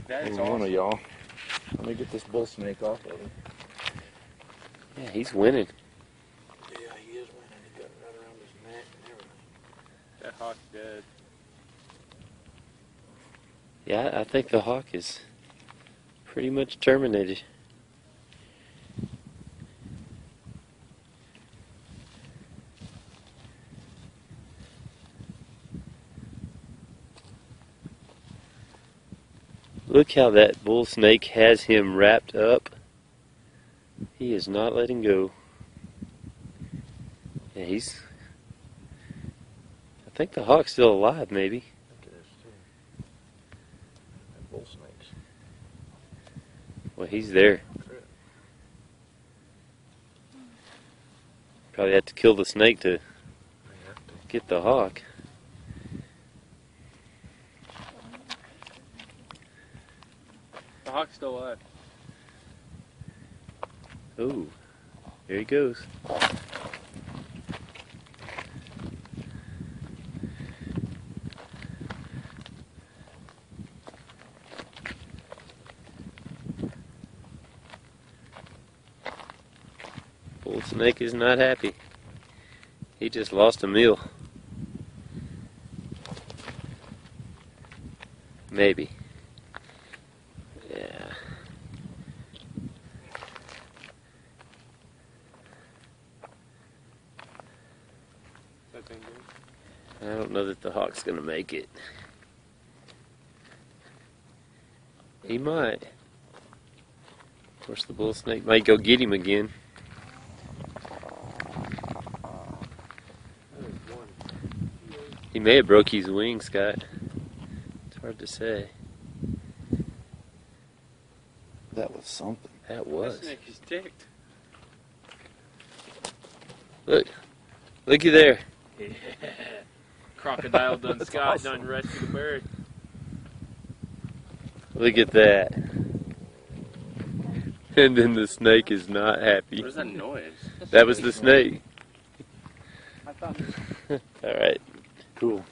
That's one awesome. of y'all. Let me get this bull snake off of him. Yeah, he's winning. Yeah, he is winning. He got it right around his neck and everything. That hawk's dead. Yeah, I think the hawk is pretty much terminated. Look how that bull snake has him wrapped up. He is not letting go. Yeah, I think the hawk's still alive, maybe. Look at this too. That bull snakes. Well, he's there. Probably have to kill the snake to get the hawk. The hawk's still alive. Oh, there he goes. Bull snake is not happy. He just lost a meal. Maybe. Yeah. That thing good? I don't know that the hawk's gonna make it. He might. Of course, the bull snake might go get him again. He may have broke his wing, Scott. It's hard to say. That was something. That was. That snake is ticked. Look. Looky there. Yeah. Crocodile done That's Scott awesome. done rescue the bird. Look at that. And then the snake is not happy. What is that noise? That was the snake. I thought All right. Cool.